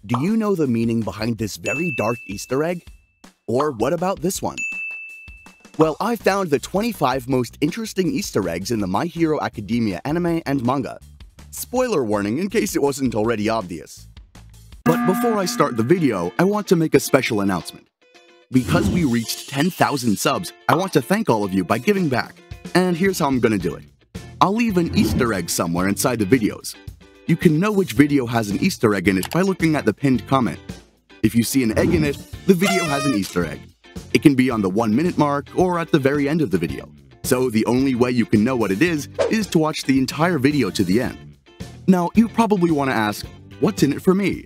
Do you know the meaning behind this very dark Easter egg? Or what about this one? Well, I found the 25 most interesting Easter eggs in the My Hero Academia anime and manga. Spoiler warning in case it wasn't already obvious. But before I start the video, I want to make a special announcement. Because we reached 10,000 subs, I want to thank all of you by giving back. And here's how I'm gonna do it. I'll leave an Easter egg somewhere inside the videos. You can know which video has an Easter egg in it by looking at the pinned comment. If you see an egg in it, the video has an Easter egg. It can be on the 1 minute mark or at the very end of the video. So the only way you can know what it is to watch the entire video to the end. Now, you probably want to ask, what's in it for me?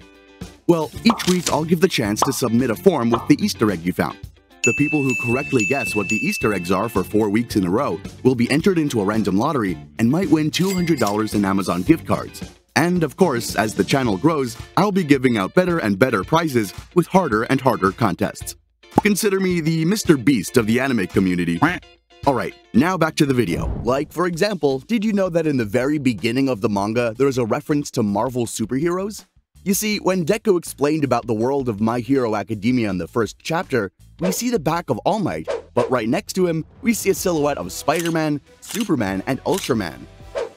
Well, each week I'll give the chance to submit a form with the Easter egg you found. The people who correctly guess what the Easter eggs are for 4 weeks in a row will be entered into a random lottery and might win $200 in Amazon gift cards. And of course, as the channel grows, I'll be giving out better and better prizes with harder and harder contests. Consider me the Mr. Beast of the anime community. Alright, now back to the video. Like, for example, did you know that in the very beginning of the manga, there is a reference to Marvel superheroes? You see, when Deku explained about the world of My Hero Academia in the first chapter, we see the back of All Might, but right next to him, we see a silhouette of Spider-Man, Superman, and Ultraman.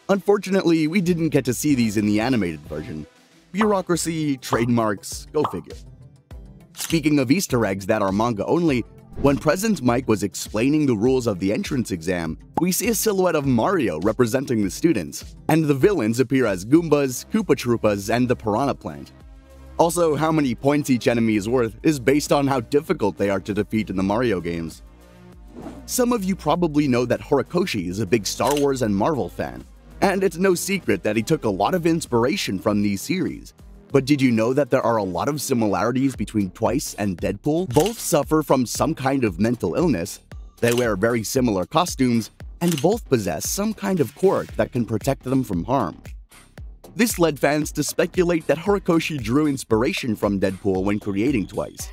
Unfortunately, we didn't get to see these in the animated version. Bureaucracy, trademarks, go figure. Speaking of Easter eggs that are manga only, when President Mike was explaining the rules of the entrance exam, we see a silhouette of Mario representing the students, and the villains appear as Goombas, Koopa Troopas, and the Piranha Plant. Also, how many points each enemy is worth is based on how difficult they are to defeat in the Mario games. Some of you probably know that Horikoshi is a big Star Wars and Marvel fan, and it's no secret that he took a lot of inspiration from these series. But did you know that there are a lot of similarities between Twice and Deadpool? Both suffer from some kind of mental illness, they wear very similar costumes, and both possess some kind of quirk that can protect them from harm. This led fans to speculate that Horikoshi drew inspiration from Deadpool when creating Twice.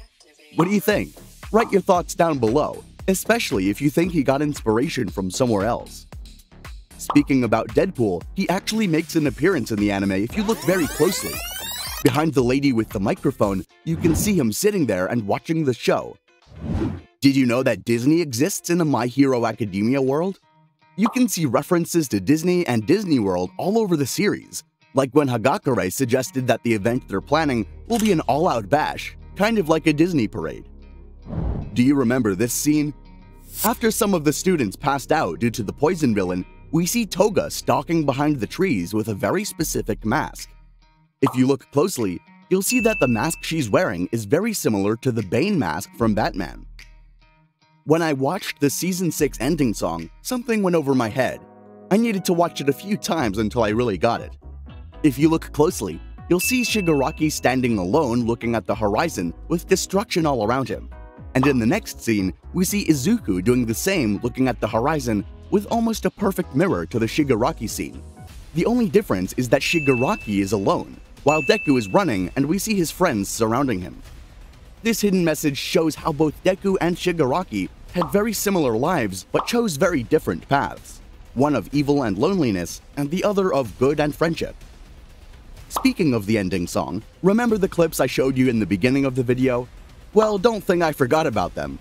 What do you think? Write your thoughts down below, especially if you think he got inspiration from somewhere else. Speaking about Deadpool, he actually makes an appearance in the anime if you look very closely. Behind the lady with the microphone, you can see him sitting there and watching the show. Did you know that Disney exists in the My Hero Academia world? You can see references to Disney and Disney World all over the series, like when Hagakure suggested that the event they're planning will be an all-out bash, kind of like a Disney parade. Do you remember this scene? After some of the students passed out due to the poison villain, we see Toga stalking behind the trees with a very specific mask. If you look closely, you'll see that the mask she's wearing is very similar to the Bane mask from Batman. When I watched the Season 6 ending song, something went over my head. I needed to watch it a few times until I really got it. If you look closely, you'll see Shigaraki standing alone looking at the horizon with destruction all around him. And in the next scene, we see Izuku doing the same looking at the horizon with almost a perfect mirror to the Shigaraki scene. The only difference is that Shigaraki is alone, while Deku is running and we see his friends surrounding him. This hidden message shows how both Deku and Shigaraki had very similar lives but chose very different paths, one of evil and loneliness and the other of good and friendship. Speaking of the ending song, remember the clips I showed you in the beginning of the video? Well, don't think I forgot about them.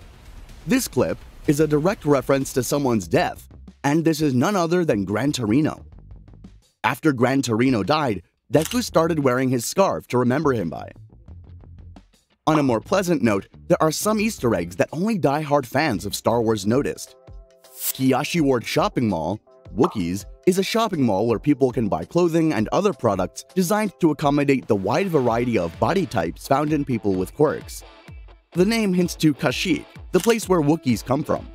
This clip is a direct reference to someone's death, and this is none other than Gran Torino. After Gran Torino died, Deku started wearing his scarf to remember him by. On a more pleasant note, there are some Easter eggs that only die-hard fans of Star Wars noticed. Kiyoshi Ward Shopping Mall, Wookiees, is a shopping mall where people can buy clothing and other products designed to accommodate the wide variety of body types found in people with quirks. The name hints to Kashyyyk, the place where Wookiees come from.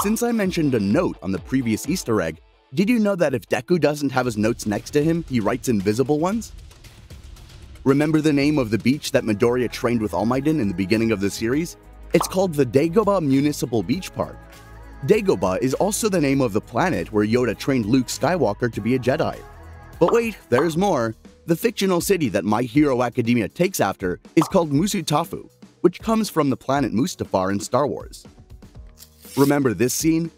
Since I mentioned a note on the previous Easter egg, did you know that if Deku doesn't have his notes next to him, he writes invisible ones? Remember the name of the beach that Midoriya trained with All Might in the beginning of the series? It's called the DAGOBAH Municipal Beach Park. DAGOBAH is also the name of the planet where Yoda trained Luke Skywalker to be a Jedi. But wait, there's more. The fictional city that My Hero Academia takes after is called Musutafu, which comes from the planet Mustafar in Star Wars. Remember this scene?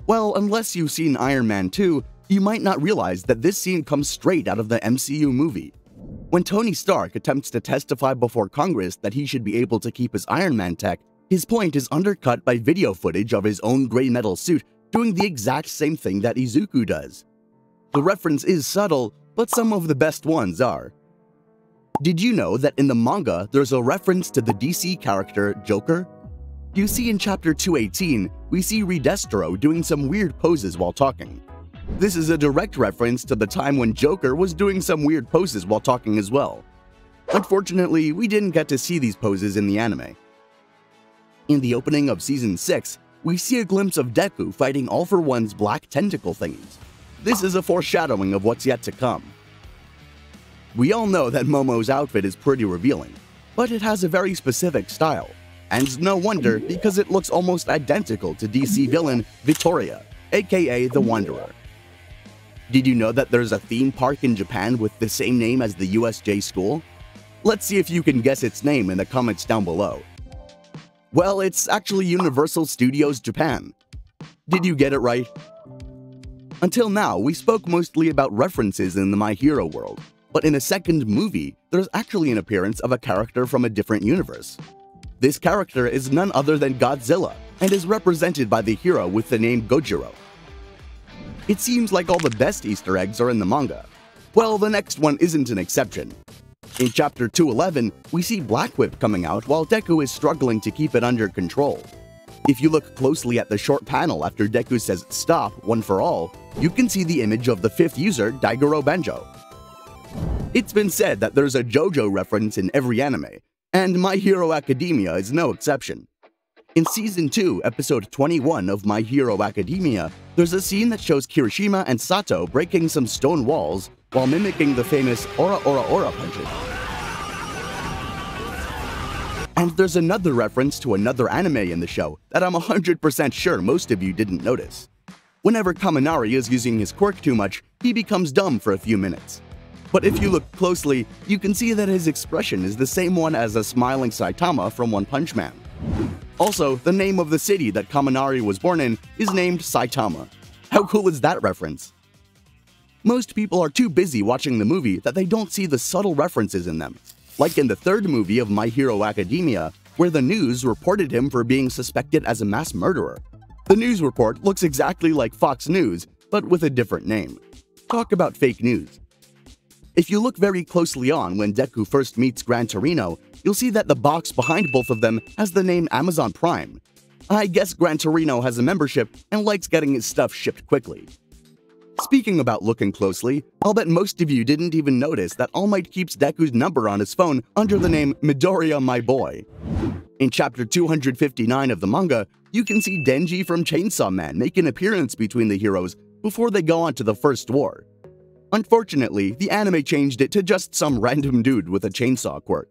Well, unless you've seen Iron Man 2, you might not realize that this scene comes straight out of the MCU movie. When Tony Stark attempts to testify before Congress that he should be able to keep his Iron Man tech, his point is undercut by video footage of his own gray metal suit doing the exact same thing that Izuku does. The reference is subtle, but some of the best ones are. Did you know that in the manga there's a reference to the DC character Joker? You see in chapter 218, we see Redestro doing some weird poses while talking. This is a direct reference to the time when Joker was doing some weird poses while talking as well. Unfortunately, we didn't get to see these poses in the anime. In the opening of Season 6, we see a glimpse of Deku fighting All For One's black tentacle thingies. This is a foreshadowing of what's yet to come. We all know that Momo's outfit is pretty revealing, but it has a very specific style, and no wonder because it looks almost identical to DC villain Vittoria, aka the Wanderer. Did you know that there's a theme park in Japan with the same name as the USJ school? Let's see if you can guess its name in the comments down below. Well, it's actually Universal Studios Japan. Did you get it right? Until now, we spoke mostly about references in the My Hero world, but in a second movie, there's actually an appearance of a character from a different universe. This character is none other than Godzilla, and is represented by the hero with the name Gojira. It seems like all the best Easter eggs are in the manga. Well, the next one isn't an exception. In chapter 211, we see Black Whip coming out while Deku is struggling to keep it under control. If you look closely at the short panel after Deku says "Stop, one for all," you can see the image of the fifth user, Daigoro Banjo. It's been said that there's a JoJo reference in every anime, and My Hero Academia is no exception. In Season 2, Episode 21 of My Hero Academia, there's a scene that shows Kirishima and Sato breaking some stone walls while mimicking the famous Ora Ora Ora punches. And there's another reference to another anime in the show that I'm 100% sure most of you didn't notice. Whenever Kaminari is using his quirk too much, he becomes dumb for a few minutes. But if you look closely, you can see that his expression is the same one as a smiling Saitama from One Punch Man. Also, the name of the city that Kaminari was born in is named Saitama. How cool is that reference? Most people are too busy watching the movie that they don't see the subtle references in them, like in the third movie of My Hero Academia, where the news reported him for being suspected as a mass murderer. The news report looks exactly like Fox News, but with a different name. Talk about fake news. If you look very closely on when Deku first meets Gran Torino, you'll see that the box behind both of them has the name Amazon Prime. I guess Gran Torino has a membership and likes getting his stuff shipped quickly. Speaking about looking closely, I'll bet most of you didn't even notice that All Might keeps Deku's number on his phone under the name Midoriya My Boy. In chapter 259 of the manga, you can see Denji from Chainsaw Man make an appearance between the heroes before they go on to the First War. Unfortunately, the anime changed it to just some random dude with a chainsaw quirk.